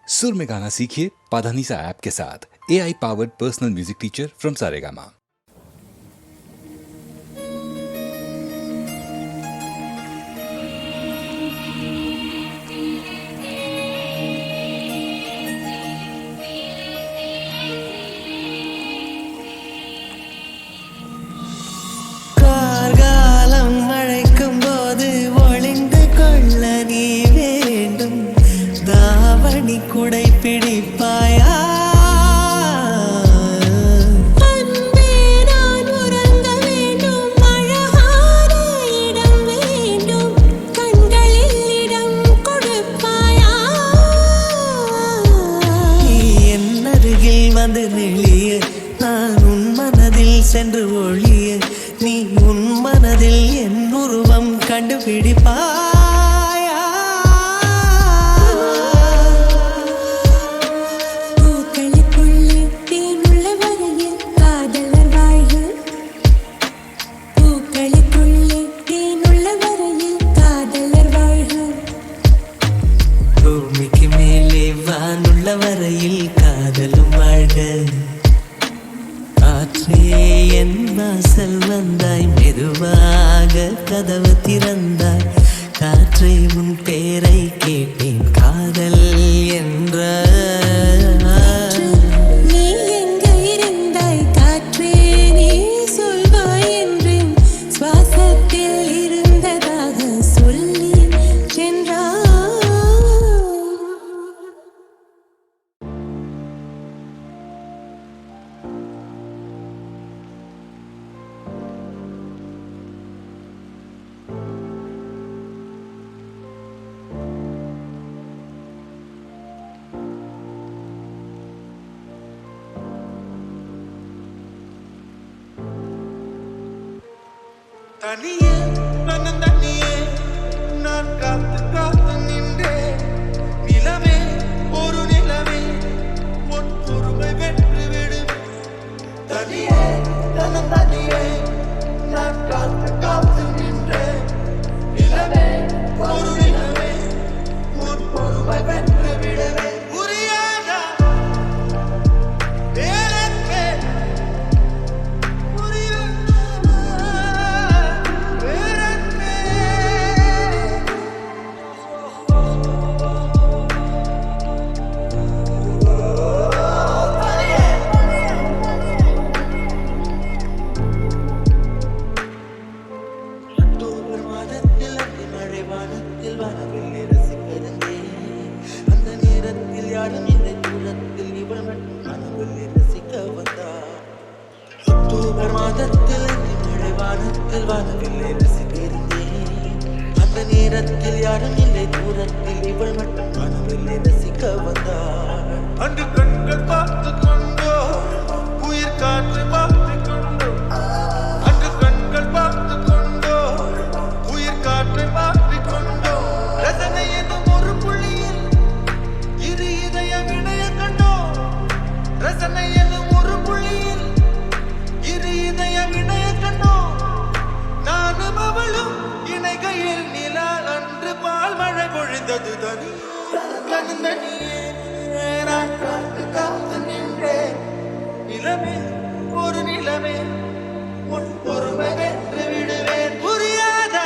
सुर में गाना सीखिए पाधानीसा ऐप के साथ। AI powered personal music teacher from Saregama. கார்காலம் அழைக்கும் போது ஒளிந்து கொள்ள நீ வேண்டும். தாவணி குடை பிடிப்பாயா? அன்பே நான் உறங்க வேண்டும். அழகான இடம் வேண்டும். கண்களில் இடம் கொடுப்பாயா? நீ என் அருகில் வந்து நெளிய, நான் உன் மனதில் சென்று ஒளிய. நீ உன் மனதில் என் உருவம் கண்டுபிடிப்பாயா? பூக்களுக்குள்ளே தேனுள்ள வரையில் காதலர் வாழ்க. பூக்களுக்குள்ளே தேனுள்ள வரையில் காதலர் வாழ்க. பூமிக்கு மேலே வானுள்ள வரையில் காதலும் வாழ்க. காற்றே என் வாசல் வந்தாய், மெதுவாக கதவு திறந்தாய். காற்றை உன் பேரை கேட்டேன், காதல் என்ற. நீ எங்கே இருந்தாய் காற்றே, நீ சொல்வாய் என்றேன். சுவாசத்தில் இருந்ததாக சொல்லி சென்றாய். தனியே தனியே நான் காத்து காத்து நின்றேன். நிலவே ஒரு நிலவே உன் பொறுமை வென்று விடும். தனியே தனியே நான் காத்து காத்து நின்றேன். நிலவே ஒரு நிலவே உன் பொறுமை வென்று விடுவேன். புரியாதா எனக்கு? அக்டோபர் மாதத்தில் மழை வானத்தில் வானவில்லை ரசிக்கிறேன். அந்த நேரத்தில் யாரும் இல்லை தூரத்தில் இவள் மட்டும் வானவில்லை ரசிக்க வந்தார். அக்டோபர் மாதத்தில் மழை வானத்தில் வானவில்லை ரசிக்கிறேன். அந்த நேரத்தில் யாரும் இல்லை தூரத்தில் இவள் மட்டும் வானவில்லை ரசிக்க வந்தார். அன்று கண்கள் பார்த்து கொண்டோ, உயிர் காற்று பார்த்து கொண்டோ. அன்று கண்கள் பார்த்து கொண்டோ, உயிர் காற்றை பார்த்து கொண்டோ. ரசனை என்னும் ஒரு புள்ளியில் இரு இதயம் இணைய கண்டோ. ரசனை என்னும் ஒரு புள்ளியில் இரு இதயம் இணைய கண்டோ. நானும் அவளும் இணைகையில் நிலா அன்று பால் மழை பொழிந்தது. தனியே நான் காத்து காத்து நின்றேன். நிலவே ஒரு நிலவே உன் பொறுமை வென்று விடுவேன். புரியாத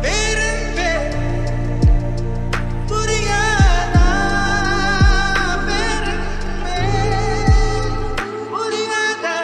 பேரன்பே, புரியாதா பேரன்பே, புரியாதா.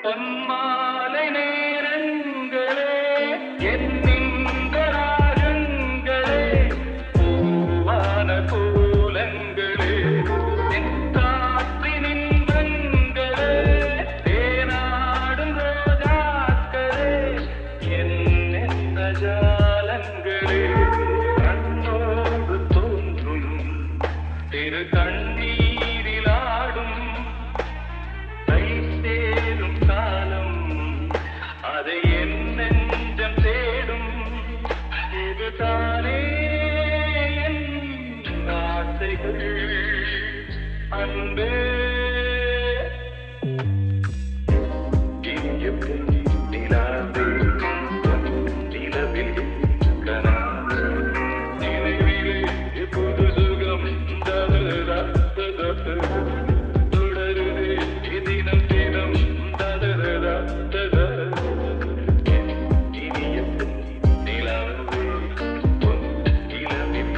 பொன்மாலை நேரங்களே என்னின்ற ராகங்களே பூவான கூலங்களே தென்காற்றின் இன்பங்களே தேனாடும் ரோஜாக்களே என்னென்ன ஜாலங்களே கண்ணோடு தோன்றும் திரு கண்ணீரிலாடும் கை சேரும் காலம் அதை என் நெஞ்சம் தேடும் இதுதானே என் ஆசைகள் அன்பே இனிய நிலாவே நிலவில் கனாவே நினைவிலே புது சுகம் தொடருதே தினம் தினம் இனிய நிலாவே இளவில்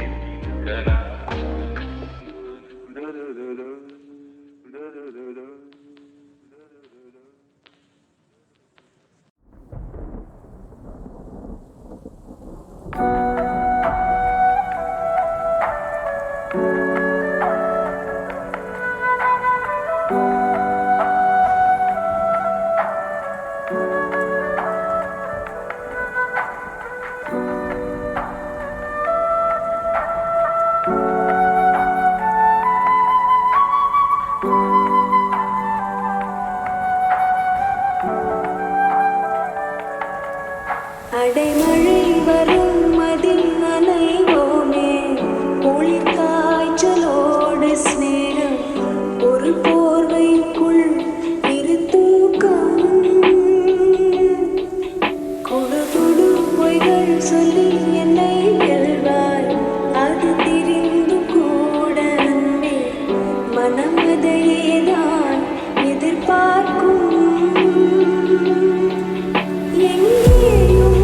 அடைமழை வரும் அதில் நனைவோமே குளிர் காய்ச்சலோடு ஸ்நேகம் ஒரு போர்வைக்குள் இரு தூக்கம் குடு பொய்கள் சொல்லி என்னை வெல்வாய் அது தெரிந்து கூட அன்பே மனம் அதையே நான் எதிர்பார்க்கும் எங்கேயும்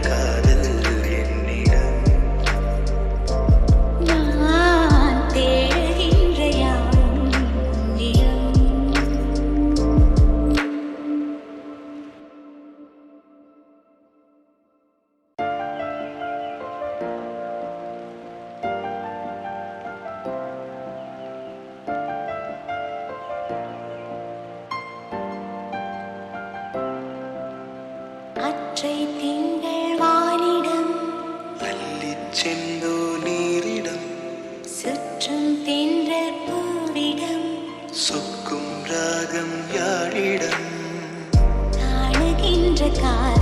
காதல் என்னிடம் நான் தேடுகின்ற யாவும் உன்னிடம். அற்றை திங்கள் வானிடம் அள்ளிச் செந்தோ நீரிடம் சுற்றும் தென்றல் பூவிடம் சொக்கும் ராகம் யாழிடம் காணுகின்ற காதல்